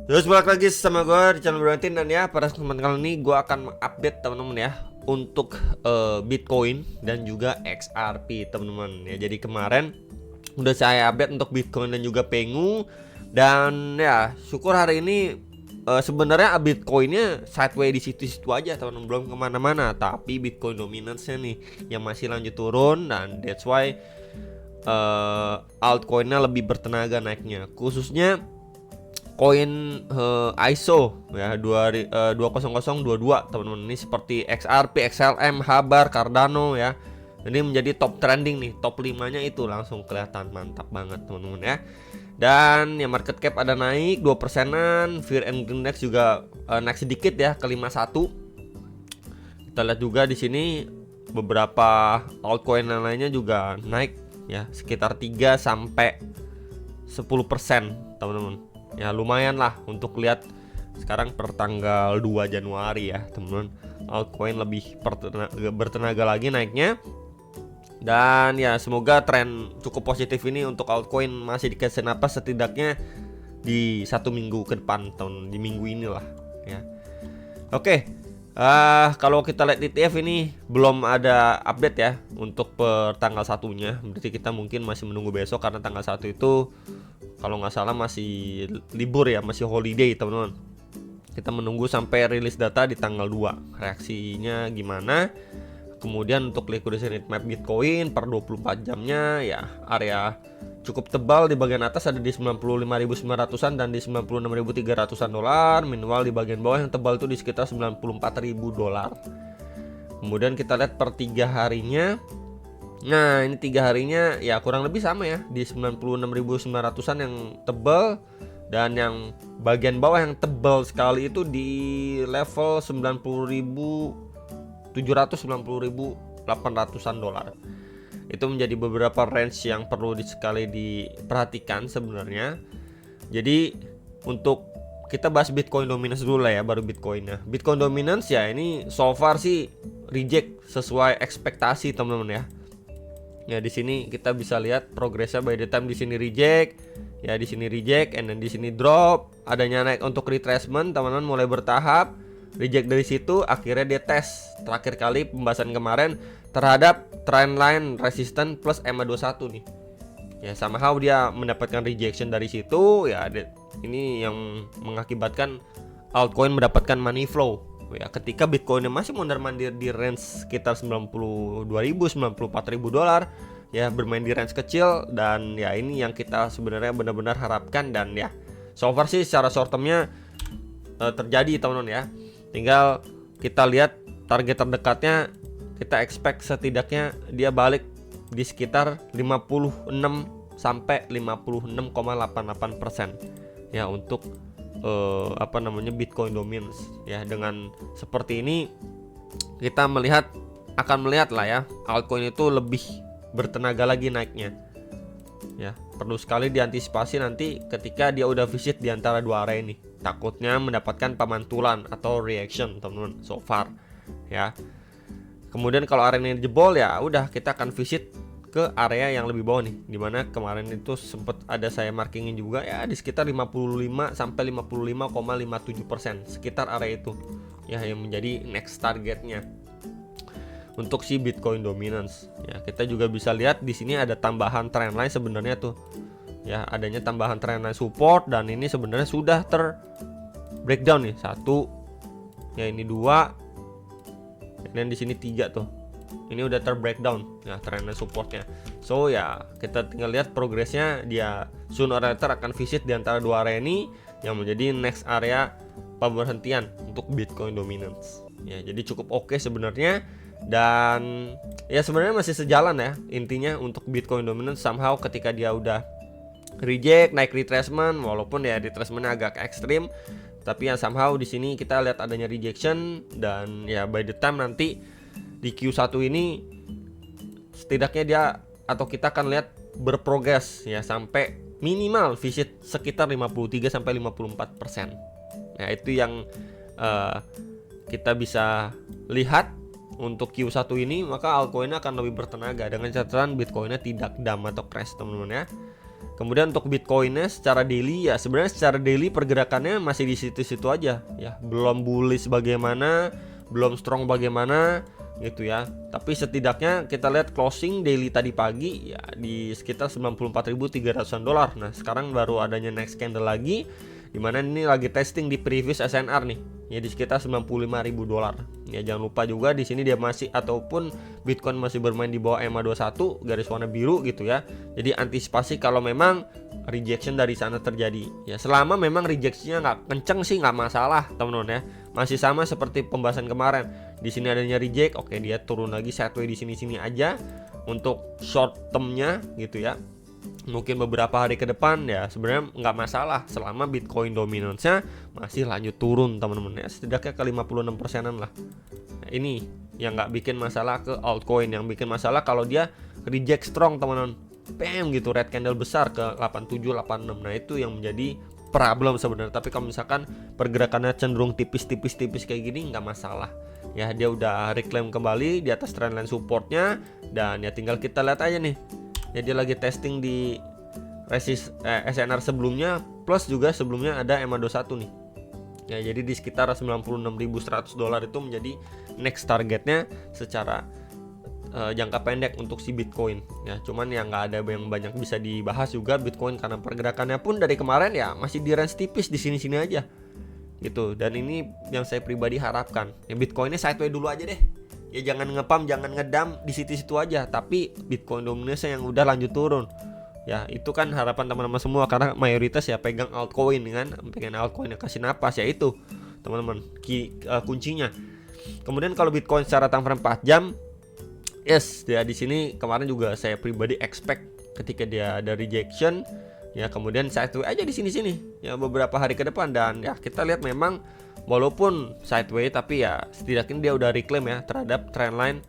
Terus balik lagi sama gue di channel Berarti. Dan ya pada kesempatan kali ini gue akan mengupdate teman-teman ya untuk Bitcoin dan juga XRP teman-teman ya. Jadi kemarin udah saya update untuk Bitcoin dan juga Pengu. Dan ya syukur hari ini sebenarnya Bitcoinnya sideways di situ-situ aja teman-teman, belum kemana-mana. Tapi Bitcoin dominance-nya nih yang masih lanjut turun. Dan that's why altcoinnya lebih bertenaga naiknya, khususnya koin ISO ya 20022 teman-teman. Ini seperti XRP, XLM, Habar, Cardano ya. Ini menjadi top trending nih, top 5-nya itu langsung kelihatan mantap banget teman-teman ya. Dan ya market cap ada naik 2%-an, Fear and Index juga naik sedikit ya ke 51. Kita lihat juga di sini beberapa altcoin yang lainnya juga naik ya sekitar 3 sampai 10% teman-teman. Ya lumayan lah untuk lihat sekarang per tanggal 2 Januari ya teman-teman. Altcoin lebih bertenaga lagi naiknya. Dan ya semoga tren cukup positif ini untuk altcoin masih dikasih napas setidaknya di 1 minggu ke depan, di minggu inilah ya. Oke. Kalau kita lihat ETF ini belum ada update ya untuk per tanggal 1-nya. Berarti kita mungkin masih menunggu besok karena tanggal 1 itu kalau nggak salah masih libur ya, masih holiday teman-teman. Kita menunggu sampai rilis data di tanggal 2, reaksinya gimana. Kemudian untuk liquidity rate map Bitcoin per 24 jamnya ya area cukup tebal. Di bagian atas ada di 95.900-an dan di 96.300-an dolar. Minimal di bagian bawah yang tebal itu di sekitar 94.000 dolar. Kemudian kita lihat per 3 harinya. Nah ini 3 harinya ya kurang lebih sama ya, di 96.900-an yang tebal. Dan yang bagian bawah yang tebal sekali itu di level 90.700-90.800-an dolar. Itu menjadi beberapa range yang perlu sekali diperhatikan sebenarnya. Jadi untuk kita bahas Bitcoin dominance dulu lah ya, baru Bitcoinnya. Bitcoin dominance ya ini so far sih reject sesuai ekspektasi teman-teman ya. Ya di sini kita bisa lihat progresnya by the time di sini reject, ya di sini reject, and then di sini drop, adanya naik untuk retracement teman-teman mulai bertahap. Reject dari situ, akhirnya dia tes terakhir kali pembahasan kemarin terhadap trendline resistance plus EMA21 nih. Ya somehow dia mendapatkan rejection dari situ ya, ini yang mengakibatkan altcoin mendapatkan money flow. Ya ketika Bitcoin masih mondar-mandir di range sekitar 92.000 94.000 dolar ya, bermain di range kecil. Dan ya ini yang kita sebenarnya benar-benar harapkan. Dan ya so far sih secara short termnya terjadi teman-teman ya. Tinggal kita lihat target terdekatnya, kita expect setidaknya dia balik di sekitar 56 sampai 56,88% ya untuk Bitcoin dominance ya. Dengan seperti ini kita akan melihat lah ya altcoin itu lebih bertenaga lagi naiknya ya. Perlu sekali diantisipasi nanti ketika dia udah visit di antara dua area ini, takutnya mendapatkan pemantulan atau reaction teman-teman so far ya. Kemudian kalau area ini jebol ya udah kita akan visit ke area yang lebih bawah nih, dimana kemarin itu sempat ada saya markingin juga ya di sekitar 55 sampai 55,57%, sekitar area itu ya yang menjadi next targetnya untuk si Bitcoin dominance ya. Kita juga bisa lihat di sini ada tambahan trendline sebenarnya tuh ya, adanya tambahan trendline support. Dan ini sebenarnya sudah ter breakdown nih, 1 ya, ini 2, dan di sini 3 tuh. Ini udah terbreakdown ya trendline supportnya. So ya kita tinggal lihat progresnya, dia sooner or later akan visit di antara dua area ini yang menjadi next area pemberhentian untuk Bitcoin dominance ya. Jadi cukup oke sebenarnya. Dan ya sebenarnya masih sejalan ya intinya untuk Bitcoin dominance. Somehow ketika dia udah reject, naik retracement, walaupun ya retracementnya agak ekstrim, tapi ya somehow di sini kita lihat adanya rejection. Dan ya by the time nanti di Q1 ini setidaknya dia atau kita akan lihat berprogres ya sampai minimal visit sekitar 53 sampai 54%. Ya itu yang kita bisa lihat untuk Q1 ini. Maka altcoinnya akan lebih bertenaga dengan catatan Bitcoinnya tidak dump atau crash teman-teman ya. Kemudian untuk Bitcoinnya secara daily ya sebenarnya secara daily pergerakannya masih di situ-situ aja ya, belum bullish bagaimana, belum strong bagaimana gitu ya. Tapi setidaknya kita lihat closing daily tadi pagi ya di sekitar 94.300-an dolar. Nah, sekarang baru adanya next candle lagi dimana ini lagi testing di previous SNR nih ya di sekitar 95.000 dolar. Ya jangan lupa juga di sini dia masih ataupun Bitcoin masih bermain di bawah EMA21 garis warna biru gitu ya. Jadi antisipasi kalau memang rejection dari sana terjadi. Ya selama memang rejectionnya nggak kenceng sih nggak masalah teman-teman ya. Masih sama seperti pembahasan kemarin. Di sini adanya reject, oke dia turun lagi sideways di sini-sini aja untuk short termnya gitu ya. Mungkin beberapa hari ke depan ya sebenarnya nggak masalah selama Bitcoin dominance-nya masih lanjut turun teman-teman ya, setidaknya ke 56%-an lah. Nah, ini yang nggak bikin masalah ke altcoin, yang bikin masalah kalau dia reject strong teman-teman, bam gitu red candle besar ke 87 86. Nah itu yang menjadi problem sebenarnya. Tapi kalau misalkan pergerakannya cenderung tipis-tipis kayak gini nggak masalah ya, dia udah reclaim kembali di atas trendline supportnya dan ya tinggal kita lihat aja nih ya, dia lagi testing di SNR sebelumnya plus juga sebelumnya ada EMA21 nih ya, jadi di sekitar 96.100 dolar itu menjadi next targetnya secara jangka pendek untuk si Bitcoin ya. Cuman yang nggak ada yang banyak bisa dibahas juga Bitcoin karena pergerakannya pun dari kemarin ya masih di range tipis di sini-sini aja gitu. Dan ini yang saya pribadi harapkan ya, Bitcoinnya sideways dulu aja deh ya, jangan ngepam, jangan ngedam di situ-situ aja, tapi Bitcoin dominance yang udah lanjut turun ya, itu kan harapan teman-teman semua karena mayoritas ya pegang altcoin kan, pengen altcoin yang kasih napas ya, itu teman-teman kuncinya. Kemudian kalau Bitcoin secara time frame 4 jam yes ya, di sini kemarin juga saya pribadi expect ketika dia ada rejection ya, kemudian sideways aja di sini-sini ya beberapa hari ke depan. Dan ya kita lihat memang walaupun sideways tapi ya setidaknya dia udah reclaim ya terhadap trendline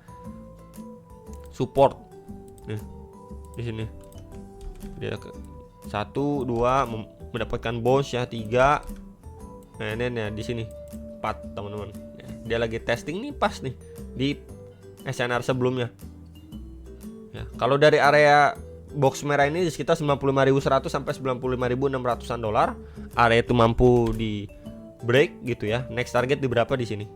support nih di sini. Dia ke 1 2 mendapatkan bounce ya 3. Nah ini ya di sini 4 teman-teman ya, dia lagi testing nih pas nih di SNR sebelumnya ya. Kalau dari area box merah ini di sekitar 95.100 sampai 95.600-an dolar, area itu mampu di break gitu ya. Next target di berapa di sini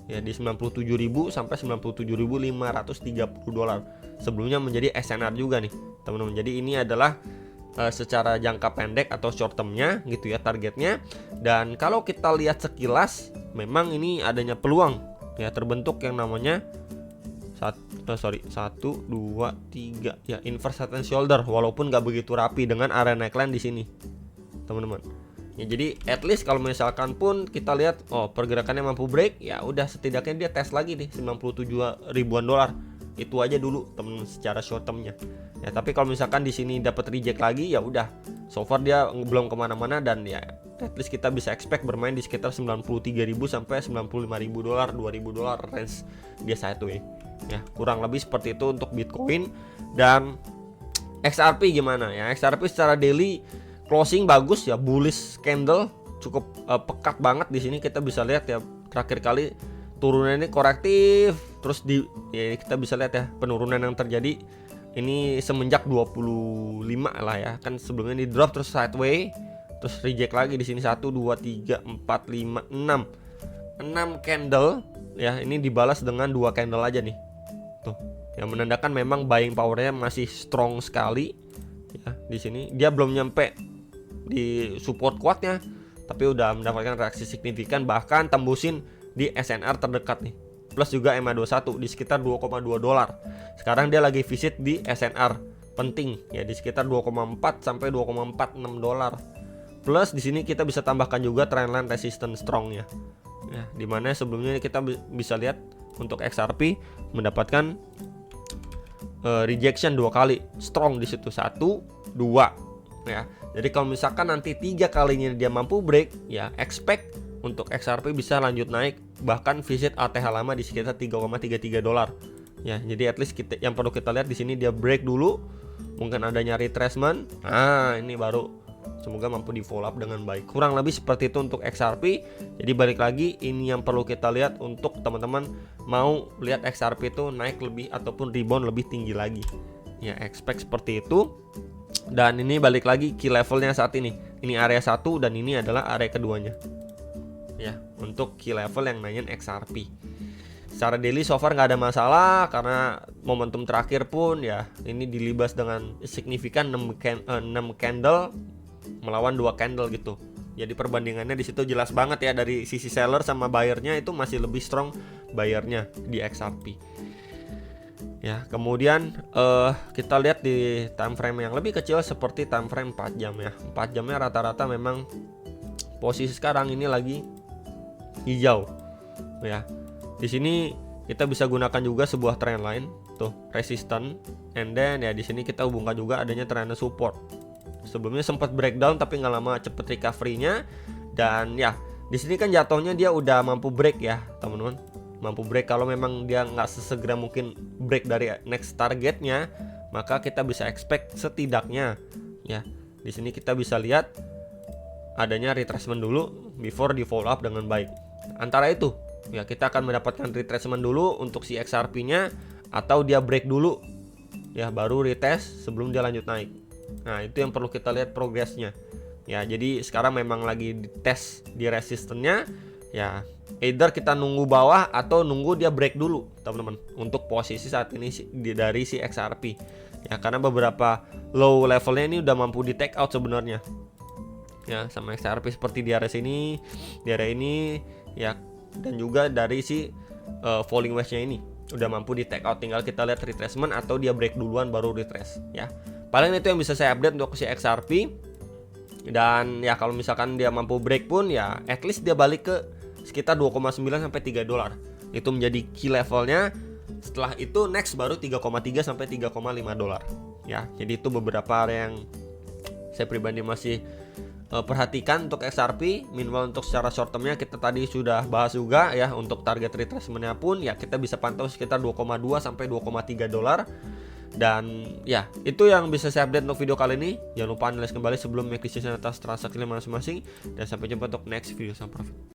ya, di 97.000 sampai 97.530 dolar. Sebelumnya menjadi SNR juga nih teman-teman. Jadi ini adalah secara jangka pendek atau short termnya gitu ya targetnya. Dan kalau kita lihat sekilas memang ini adanya peluang ya, terbentuk yang namanya 1 2 3 ya inverse head and shoulder, walaupun nggak begitu rapi dengan area neckline di sini teman-teman ya. Jadi at least kalau misalkan pun kita lihat pergerakannya mampu break ya udah, setidaknya dia tes lagi nih 97 ribuan dolar, itu aja dulu teman-teman secara short termnya ya. Tapi kalau misalkan di sini dapat reject lagi ya udah, so far dia belum kemana-mana dan ya at least kita bisa expect bermain di sekitar 93.000 sampai 95.000 dolar, 2.000 dolar range dia sideways ya, kurang lebih seperti itu untuk Bitcoin. Dan XRP gimana ya, XRP secara daily closing bagus ya, bullish candle cukup pekat banget di sini. Kita bisa lihat ya terakhir kali turunannya ini korektif terus ya kita bisa lihat ya penurunan yang terjadi ini semenjak 25 lah ya, kan sebelumnya di drop terus sideways terus reject lagi di sini 1 2 3 4 5 6 candle ya, ini dibalas dengan 2 candle aja nih tuh, yang menandakan memang buying powernya masih strong sekali ya. Di sini dia belum nyampe di support kuatnya tapi udah mendapatkan reaksi signifikan, bahkan tembusin di SNR terdekat nih plus juga EMA21 di sekitar 2,2 dolar. Sekarang dia lagi visit di SNR penting ya di sekitar 2,4 sampai 2,46 dolar. Plus di sini kita bisa tambahkan juga trendline resistance strongnya ya, dimana sebelumnya kita bisa lihat untuk XRP mendapatkan rejection 2 kali strong di situ 1 2 ya. Jadi kalau misalkan nanti 3 kalinya dia mampu break ya, expect untuk XRP bisa lanjut naik bahkan visit ATH lama di sekitar 3,33 dolar ya. Jadi at least yang perlu kita lihat di sini dia break dulu, mungkin adanya retracement. Nah, ini baru semoga mampu di follow up dengan baik. Kurang lebih seperti itu untuk XRP. Jadi balik lagi, ini yang perlu kita lihat untuk teman-teman mau lihat XRP itu naik lebih ataupun rebound lebih tinggi lagi ya, expect seperti itu. Dan ini balik lagi key levelnya saat ini. Ini area 1 dan ini adalah area keduanya. Ya, untuk key level yang nanyain XRP. Secara daily so far nggak ada masalah karena momentum terakhir pun ya ini dilibas dengan signifikan 6 candle melawan 2 candle gitu. Jadi perbandingannya di situ jelas banget ya, dari sisi seller sama buyernya itu masih lebih strong buyernya di XRP. Ya, kemudian kita lihat di time frame yang lebih kecil seperti time frame 4 jam ya. 4 jamnya rata-rata memang posisi sekarang ini lagi hijau. Ya. Di sini kita bisa gunakan juga sebuah trend line, tuh resistance, and then ya di sini kita hubungkan juga adanya trend support. Sebelumnya sempat breakdown tapi nggak lama cepet recovery-nya, dan ya di sini kan jatuhnya dia udah mampu break ya teman-teman, mampu break. Kalau memang dia nggak sesegera mungkin break dari next targetnya, maka kita bisa expect setidaknya ya di sini kita bisa lihat adanya retracement dulu before di follow up dengan baik. Antara itu ya kita akan mendapatkan retracement dulu untuk si XRP-nya, atau dia break dulu ya baru retest sebelum dia lanjut naik. Nah, itu yang perlu kita lihat progresnya. Ya, jadi sekarang memang lagi dites di resistennya ya, either kita nunggu bawah atau nunggu dia break dulu, teman-teman. Untuk posisi saat ini dari si XRP. Ya, karena beberapa low levelnya ini udah mampu di take out sebenarnya. Ya, sama XRP seperti di area sini, di area ini ya, dan juga dari si falling wedge-nya ini udah mampu di take out, tinggal kita lihat retracement atau dia break duluan baru retrace ya. Paling itu yang bisa saya update untuk si XRP. Dan ya kalau misalkan dia mampu break pun ya at least dia balik ke sekitar 2,9 sampai 3 dolar. Itu menjadi key levelnya. Setelah itu next baru 3,3 sampai 3,5 dolar ya. Jadi itu beberapa area yang saya pribadi masih perhatikan untuk XRP. Minimal untuk secara short termnya kita tadi sudah bahas juga ya. Untuk target retracementnya pun ya kita bisa pantau sekitar 2,2 sampai 2,3 dolar. Dan ya itu yang bisa saya update untuk video kali ini. Jangan lupa analis kembali sebelum make decision atas transaksi masing-masing. Dan sampai jumpa untuk next video. Sampai profit.